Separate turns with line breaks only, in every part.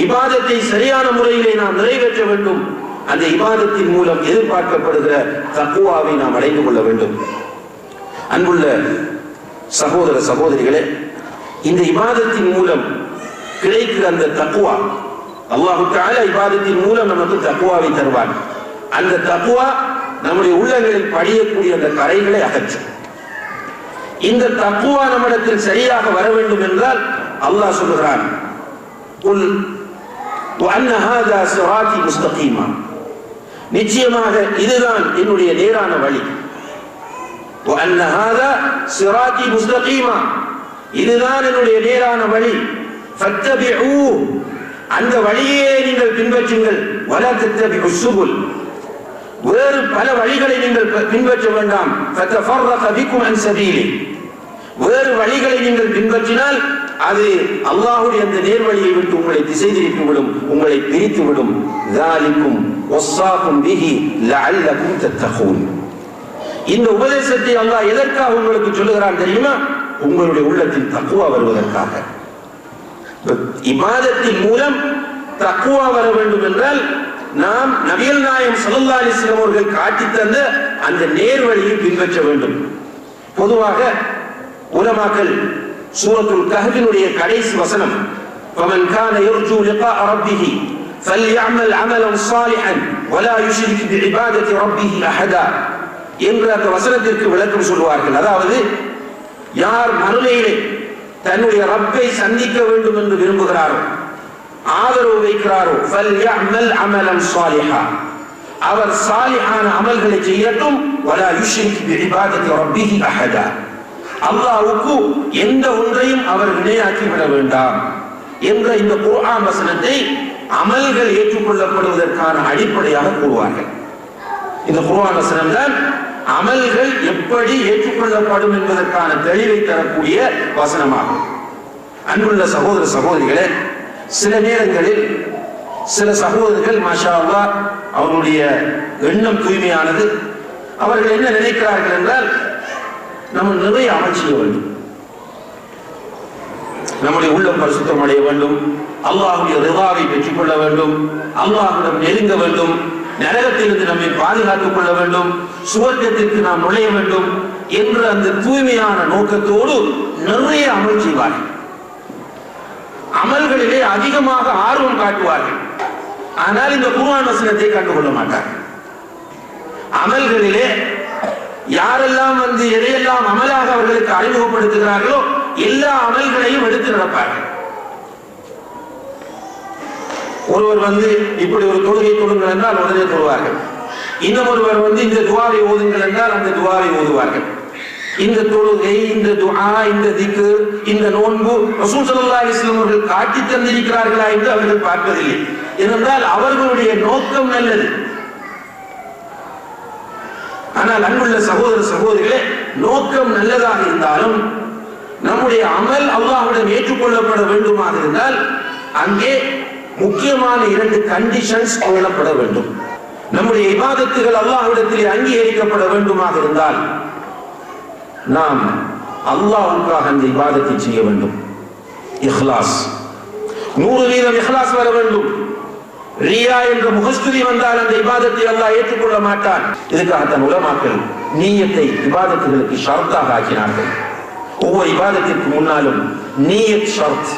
இபாதத்தை சரியான முறையிலே நாம் நிறைவேற்ற வேண்டும். அந்த இபாதத்தின் மூலம் எதிர்பார்க்கப்படுகிற தக்வாவை நாம் அடைந்து கொள்ள வேண்டும். அன்புள்ள சகோதர சகோதரிகளே, இந்த இபாதத்தின் மூலம் கிடைக்கிற அந்த தக்வா, அல்லாஹ் தஆலா இபாதத்தின் மூலம் நமக்கு தக்வாவை தருவார். அந்த தக்வா நம்முடைய உள்ளங்களில் படியக்கூடிய அந்த கரைகளை அகற்றும். இந்த தக்வா நம்மிடத்தில் சரியாக வர வேண்டும் என்றால் அல்லாஹ் சொல்கிறான், குல் வஅன்ன ஹாதா ஸிராத்தி முஸ்தகீமா, நிச்சயமாக இதுதான் என்னுடைய நேரான வழி. வஅன்ன ஹாதா ஸிராத்தி முஸ்தகீமா, இதுதான் என்னுடைய நேரான வழி. ஃபத்தபிஊ, அந்த வழியே நீங்கள் பின்பற்றுங்கள். வலா தத்தபிஉஸ் சுபுல், வேறு பல வழிகளை நீங்கள் பின்பற்ற வேண்டாம். ஃபதஃபர்ரக பிகும் அன் சபீலி, வேறு வழிகளை நீங்கள் பின்பற்றினால் அது அல்லாஹ்வுடைய அந்த நேர்வழியை விட்டு உங்களை திசை திருப்பிவிடும், உங்களை பிரித்துவிடும். ذَلِكُمْ وَصَّاكُمْ بِهِ لَعَلَّكُمْ تَتَّقُونَ. இந்த உபதேசத்தை அல்லாஹ் எதற்காக உங்களுக்கு சொல்லுகிறான் தெரியுமா? உங்களுடைய உள்ளத்தில் தக்வா வருவதற்காக. இபாதத்தின் மூலம் தக்வா வர வேண்டும் என்றால் நாம் நபிகள் நாயகம் ஸல்லல்லாஹு அலைஹி வஸல்லம் அவர்கள் காட்டி தந்த அந்த நேர்வழியை பின்பற்ற வேண்டும். பொதுவாக உலமாக்கள் சூரத்துல் கஹ்ஃபினுடைய கடைசி வசனம், فَمَنْ كَانَ يَرْجُو لِقَاءَ رَبِّهِ فَلْيَعْمَلْ عَمَلًا صَالِحًا وَلَا يُشْرِكْ بِعِبَادَةِ رَبِّهِ أَحَدًا என்ற அந்த வசனத்திற்கு விளக்கம் சொல்வார்கள். அதாவது யார் மறுமையிலே தன்னுடைய ரப்பை சந்திக்க வேண்டும் என்று விரும்புகிறாரோ, ஆதரவு வைக்கிறாரோ, فَلْيَعْمَلْ عَمَلًا صَالِحًا, அவர் சாலிஹான அமல்களை செய்யட்டும். وَلَا يُشْرِكْ بِعِبَادَةِ رَبِّهِ أَحَدًا, அல்லாஹ்வுக்கு எந்த ஒன்றையும் அவர் இணையாக்கி விட வேண்டாம் என்ற இந்த குர்ஆன் வசனத்தை அமல்கள் ஏற்றுக்கொள்ளப்படுவதற்கான அடிப்படையாக கூறுவார்கள். இந்த குர்ஆன் வசனம் தான் அமல்கள் எப்படி ஏற்றுக்கொள்ளப்படும் என்பதற்கான தெளிவை தரக்கூடிய வசனமாகும். அன்புள்ள சகோதர சகோதரிகளே, சில நேரங்களில் சில சகோதரர்கள் மாஷா அல்லாஹ் அவருடைய எண்ணம் தூய்மையானது. அவர்கள் என்ன நினைக்கிறார்கள் என்றால், நம்ம நிறைய அமல் செய்ய வேண்டும், நம்முடைய உள்ளம் பரிசுத்தம் அடைய வேண்டும், அல்லாஹ்வுடைய ரிதாவை பெற்றுக் கொள்ள வேண்டும், அல்லாஹ்விடம் நெருங்க வேண்டும், நரகத்திலிருந்து நம்மை பாதுகாத்துக் கொள்ள வேண்டும், சுவர்க்கத்திற்கு நாம் நுழைய வேண்டும் என்ற அந்த தூய்மையான நோக்கத்தோடு நிறைய அமல் செய்வார்கள். அமல்களிலே அதிகமாக ஆர்வம் காட்டுவார்கள். ஆனால் இந்த குர்ஆன் வசனத்தை கண்டுகொள்ள மாட்டார்கள். அமல்களிலே யாரெல்லாம் எதையெல்லாம் அமலாக அவர்களுக்கு அறிமுகப்படுத்துகிறார்களோ எல்லா அமல்களையும் எடுத்து நடப்பார்கள். ஒருவர் இப்படி ஒரு தொழுகை தொழுங்கள் என்றால் உடனே தொழுவார்கள். இன்னும் ஒருவர் இந்த துஆவை ஓதுங்கள் என்றால் அந்த துஆவை ஓதுவார்கள். இந்த தொழுகை, இந்த துஆ, இந்த திக்ர், இந்த நோன்பு ரசூல் ஸல்லல்லாஹு அலைஹி வஸல்லம் அவர்கள் காட்டி தந்திருக்கிறார்களா என்று அவர்கள் பார்ப்பதில்லை. ஏனென்றால் அவர்களுடைய நோக்கம் நல்லது. ஆனால் அன்புள்ள சகோதர சகோதரிகளே, நோக்கம் நல்லதாக இருந்தாலும் நம்முடைய அமல் அல்லாஹ்விடம் ஏற்றுக்கொள்ளப்பட வேண்டுமாக இருந்தால் அங்கே முக்கியமான 2 கண்டிஷன்ஸ் கொள்ளப்பட வேண்டும். நம்முடைய இபாதத்துகள் அல்லாஹ்விடத்தில் அங்கீகரிக்கப்பட வேண்டுமாக இருந்தால் நாம் அல்லாஹ்வுக்காக அந்த இபாதத்தை செய்ய வேண்டும். இஹ்லாஸ், 100% இஹ்லாஸ் வர வேண்டும். ரியா என்ற முகஸ்துதி வந்தால் அந்த இபாதத்தை அல்லாஹ் ஏற்றுக்கொள்ள மாட்டான். இதுக்காகத்தான் உலமாக்கள் நியத்தை இபாதத்துகளுக்கு ஷர்த்தாக ஆக்கினார்கள். ஒவ்வொரு இபாதத்திற்கு முன்னாலும் நியத் ஷர்த்.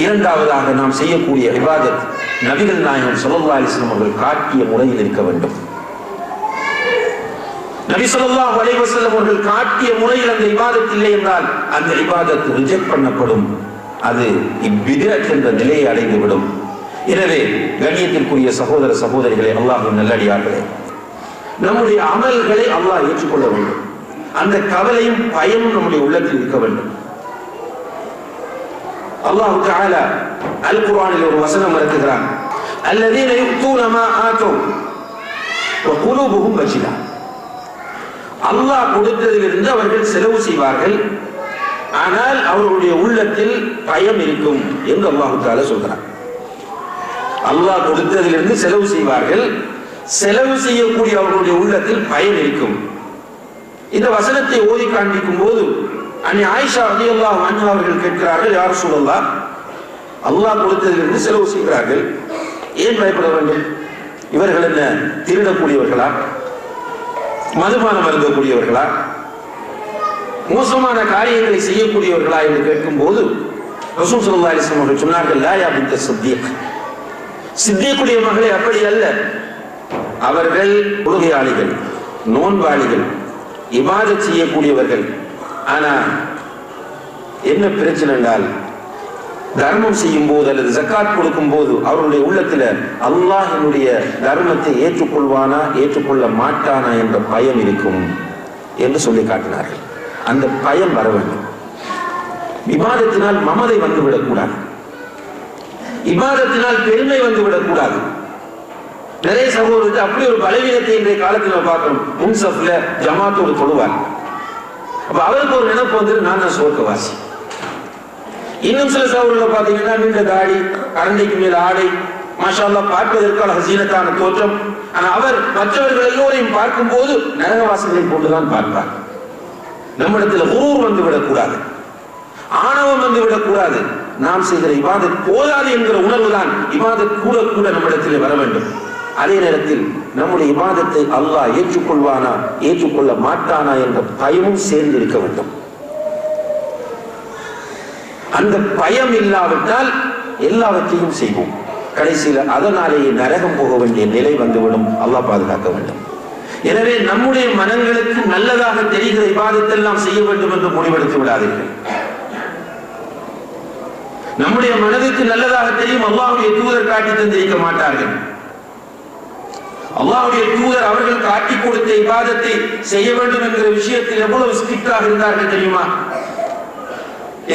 இரண்டாவதாக நாம் செய்யக்கூடிய இபாதத் நபிகள் நாயகம் ஸல்லல்லாஹு அலைஹி வஸல்லம் அவர்கள் காட்டிய முறையில் இருக்க வேண்டும். நபி ஸல்லல்லாஹு அலைஹி வஸல்லம் அவர்கள் காட்டிய முறையில் அந்த இபாதத் இல்லை என்றால் அந்த இபாதத் ரிஜெக்ட் பண்ணப்படும். அது பித்அத் என்ற நிலையை அடைந்துவிடும். எனவே கண்ணியத்திற்குரிய சகோதர சகோதரிகளே, அல்லாஹ்வின் நல்லடியார்களே, நம்முடைய அமல்களை அல்லாஹ் ஏற்றுக்கொள்ள வேண்டும். அந்த கவலையும் பயமும் நம்முடைய உள்ளத்தில் இருக்க வேண்டும். அல்லாஹ் தஆலா அல் குர்ஆனில் ஒரு வசனம் இறக்குகிறான், அல்லதீன யுக்தூன மா ஆதூ வ குலூபுஹும் வஜிலா. அல்லாஹ் கொடுத்ததிலிருந்து அவர்கள் செலவு செய்வார்கள், ஆனால் அவர்களுடைய உள்ளத்தில் பயம் இருக்கும் என்று அல்லாஹ் தஆலா சொல்கிறான். அல்லாஹ் கொடுத்ததிலிருந்து செலவு செய்வார்கள், செலவு செய்யக்கூடிய அவர்களுடைய உள்ளத்தில் பயம் இருக்கும். இந்த வசனத்தை ஓதி காண்பிக்கும் போது அன்னி ஆயிஷா ரலியல்லாஹு அன்ஹா அவர்கள் கேட்கிறார்கள், யா ரசூலல்லாஹ், அல்லாஹ் கொடுத்ததிலிருந்து செலவு செய்கிறார்கள். ஏன் பயப்பட வேண்டும்? இவர்கள் என்ன திருடக்கூடியவர்களா? மதுபானம் அருந்தக்கூடியவர்களா? மோசமான காரியங்களை செய்யக்கூடியவர்களா என்று கேட்கும் போது ரசூல் ஸல்லல்லாஹு அலைஹி வஸல்லம் அவர்கள் சொன்னார்கள், லா யா பின்த சித்தீக், சித்தீக்குடைய மகளே அப்படி அல்ல. அவர்கள் தொழுகையாளிகள், நோன்பாளிகள், இபாதத் செய்யக்கூடியவர்கள். ஆனா என்ன பிரச்சனை என்றால், தர்மம் செய்யும் போது அல்லது ஜக்காத் கொடுக்கும் போது அவருடைய உள்ளத்துல அல்லாஹ் என்னுடைய தர்மத்தை ஏற்றுக்கொள்வானா ஏற்றுக்கொள்ள மாட்டானா என்ற பயம் இருக்கும் என்று சொல்லி காட்டினார்கள். அந்த பயம் வர வேண்டும். இபாதத்தினால் மமதை வந்துவிடக்கூடாது, இபாதத்தினால் பெருமை வந்துவிடக்கூடாது. நிறைய சகோதரர்கள் அப்படி ஒரு பலவீனத்தை இன்றைய காலத்தில் பார்க்கணும். முன்சப்ல ஜமாத்தோடு தொழுவார். அப்ப அவருக்கு ஒரு நினைப்பு வந்து நான் தான் சோர்க்கவாசி. இன்னும் சில சகோதரர்களை பார்த்தீங்கன்னா நீண்ட தாடி, அரண்டைக்கு மேல ஆடை, மாஷா அல்லாஹ் பார்ப்பதற்கான ஹசீனத்தான தோற்றம். ஆனா அவர் மற்றவர்கள் எல்லோரையும் பார்க்கும் போது நரகவாசிகளை போட்டுதான் பார்ப்பார். நம்மிடத்தில் குரூர் வந்து விடக்கூடாது, ஆணவம் வந்து விடக்கூடாது. நாம் செய்கிற இபாதத் போதாது என்கிற உணர்வு தான் இபாதத் கூட கூட நம்மிடத்தில் வர வேண்டும். அதே நேரத்தில் நம்முடைய இபாதத்தை அல்லாஹ் ஏற்றுக்கொள்வானா ஏற்றுக்கொள்ள மாட்டானா என்ற பயமும் சேர்ந்து இருக்க வேண்டும். அந்த பயம் இல்லாவிட்டால் எல்லாவற்றையும் செய்வோம். கடைசியில் அதனாலேயே நரகம் போக வேண்டிய நிலை வந்துவிடும். அல்லாஹ் பாதுகாக்க வேண்டும். எனவே நம்முடைய மனங்களுக்கு நல்லதாக தெரிகிற இபாதத்தெல்லாம் செய்ய வேண்டும் என்று முடிவெடுத்து விடாதீர்கள். நம்முடைய மனதுக்கு நல்லதாக தெரியும், அல்லாஹ்வுடைய தூதர் காட்டி தந்திருக்க மாட்டார்கள். அல்லாஹ்வுடைய தூதர் அவர்கள் காட்டி கொடுத்த இபாதத்தை செய்ய வேண்டும் என்கிற விஷயத்தில் எவ்வளவு ஸ்ட்ரிக்டாக இருந்தார்கள் தெரியுமா?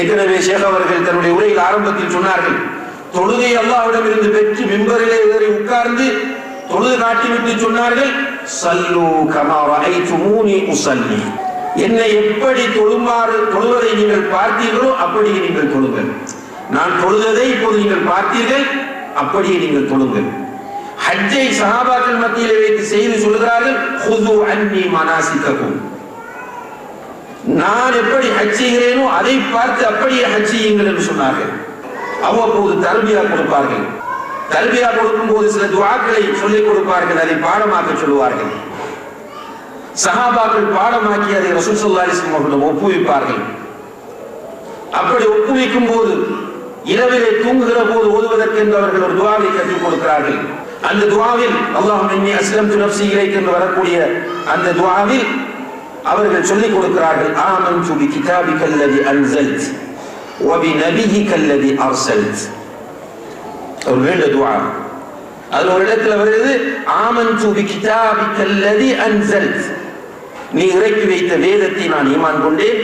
ஏற்கனவே ஷேக் அவர்கள் தன்னுடைய உரையில் ஆரம்பத்தில் சொன்னார்கள், தொழுகை அல்லாஹ்விடம் இருந்து பெற்று மிம்பரிலே ஏறி உட்கார்ந்து தொழுது காட்டிவிட்டு சொன்னார்கள், சல்லு கமா ரஅய்துமூனி உஸல்லி, என்னை எப்படி தொழுவதை நீங்கள் பார்த்தீர்களோ அப்படியே நீங்கள் தொழுங்கள். நான் தொழுததை இப்போது நீங்கள் பார்த்தீர்கள், அப்படியே நீங்கள் தொழுங்கள். ஹஜ்ஜை சஹாபாக்கள் மத்தியிலே வைத்து செய்து சொல்கிறார்கள், ஹுது அன்னி மனாசிககும், நான் எப்படி ஹஜ் செய்கிறேனோ அதை பார்த்து அப்படியே ஹஜ் செய்யுங்கள் என்று சொன்னார்கள். அவ்வப்போது தர்பியா கொடுப்பார்கள். தர்பியா கொடுக்கும் போது சில துஆக்களை சொல்லிக் கொடுப்பார்கள், அதை பாடமாக்க சொல்லுவார்கள். சஹாபாக்கள் பாடமாக்கி அதை ரசூல் ஸல்லல்லாஹு அலைஹி வஸல்லம் அவர்களிடம் ஒப்புவிப்பார்கள். அப்படி ஒப்புவிக்கும் போது இரவிலே தூங்குகிற போது ஓதுவதற்கு என்று அவர்கள் ஒரு துஆவை கற்றுக் கொடுக்கிறார்கள். அந்த துஆவில் அல்லாஹும்ம இன்னி அஸ்லம்து நஃப்ஸி இலைக்க என்று வரக்கூடிய அந்த துஆவில் அவர்கள் சொல்லிக் கொடுக்கிறார்கள், ஆமன்து பி கிதாபிக அல்லதி அன்ஸல்த் வ பி நபியிக அல்லதி அர்ஸல்த். ஒரு நீண்ட துஆ. அதுல ஒரு இடத்துல வருது, ஆமன்து பி கிதாபிக அல்லதி அன்ஸல்த், நீ இறக்கி வைத்த வேதத்தை நான் ஈமான் கொண்டேன்.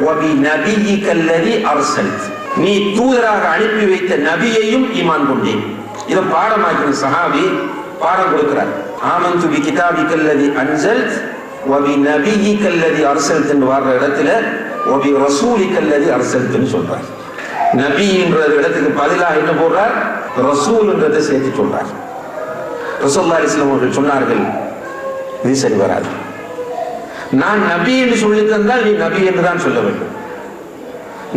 வ பி நபியிக அல்லதி அர்ஸல்த், நீ தூதராக அனுப்பி வைத்த நபியையும் ஈமான் கொண்டேன். இதை பாடமாக்கின சஹாபி பாடம் கொடுக்கிறார். ஆமன்து பி கிதாபிக அல்லதி அன்ஸல்த் வ பி நபியிக அல்லதி அர்ஸல்த் என்று வர்ற இடத்துல வ பி ரசூலிக அல்லதி அர்ஸல்த்னு சொல்றார். நபி என்ற இடத்துக்கு பதிலாக என்ன போடுறார்? ரசூல் என்றதை சேர்த்து சொல்றார். ரசூலுல்லாஹி அலைஹி வஸல்லம் அவர்கள் சொன்னார்கள், இது சரி வராது. நான் நபி என்று சொல்லி தந்தால் நீ நபி என்று தான் சொல்ல வேண்டும்.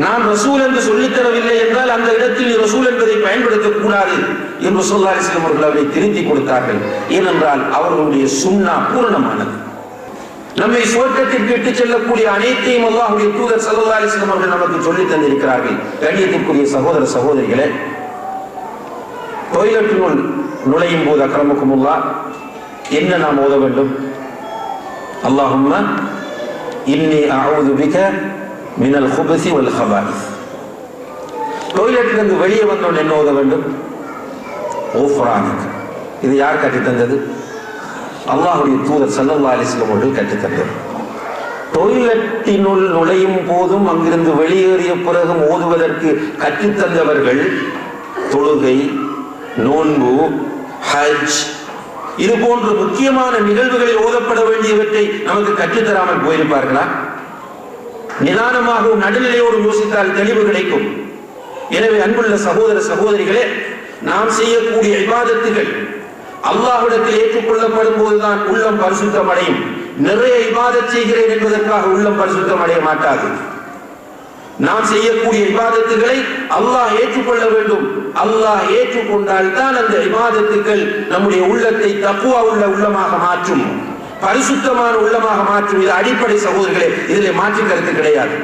நான் ரசூல் என்று சொல்லித் தரவில்லை என்றால் அந்த இடத்தில் நீ ரசூல் என்பதை பயன்படுத்தக் கூடாது என்று ரசூலுல்லாஹி அலைஹி வஸல்லம் அவர்கள் அவரை திருத்தி கொடுத்தார்கள். ஏனென்றால் அவர்களுடைய சுன்னா பூரணமானது. நம்மை சுவர்க்கத்திற்கு இட்டுச் செல்லக்கூடிய அனைத்தையும் அல்லாஹ்வுடைய தூதர் ஸல்லல்லாஹு அலைஹி வஸல்லம் அவர்கள் நமக்கு சொல்லித் தந்திருக்கிறார்கள். கண்ணியத்திற்குரிய சகோதர சகோதரிகளே, டொய்லெட்டினுள் நுழையும் போது அக்ரமக்குமுல்லாஹ் என்ன நாம் ஓத வேண்டும்? அல்லாஹும்ம இன்னி அஊது பிக மினல் குபஸி வல் கபாயிஸ். டொய்லெட்டிலிருந்து வெளியே வந்தோம் என்ன ஓத வேண்டும்? ஓஃப்ரானிக். இது யார் கற்றுத் தந்தது? அல்லாஹ்வுடைய தூதர் ஸல்லல்லாஹு அலைஹி வஸல்லம் அவர்கள் கற்றுத் தந்தது. டொய்லெட்டினுள் நுழையும் போதும் அங்கிருந்து வெளியேறிய பிறகும் ஓதுவதற்கு கற்றுத்தந்தவர்கள் தொழுகை, நோன்பு, ஹஜ் இது போன்ற முக்கியமான நிகழ்வுகளில் ஓதப்பட வேண்டியவற்றை நமக்கு கற்றுத்தராமல் போயிருப்பார்களா? நிதானமாகவும் நடுநிலையோடு யோசித்தால் தெளிவு கிடைக்கும். எனவே அன்புள்ள சகோதர சகோதரிகளே, நாம் செய்யக்கூடிய இபாதத்துகள் அல்லாஹ்விடத்தில் ஏற்றுக்கொள்ளப்படும் போதுதான் உள்ளம் பரிசுத்தம் அடையும். நிறைய இபாதத் செய்கிறேன் என்பதற்காக உள்ளம் பரிசுத்தம் அடைய மாட்டாது. நாம் செய்யக்கூடிய இபாதத்துகளை அல்லாஹ் ஏற்றுக்கொள்ள வேண்டும். அல்லாஹ் ஏற்றுக்கொண்டால் தான் அந்த இபாதத்துகள் நம்முடைய உள்ளத்தை தக்வா உள்ள உள்ளமாக மாற்றும், பரிசுத்தமான உள்ளமாக மாற்றும். இது அடிப்படை சகோதரர்களே, இதிலே மாற்று கருத்து கிடையாது.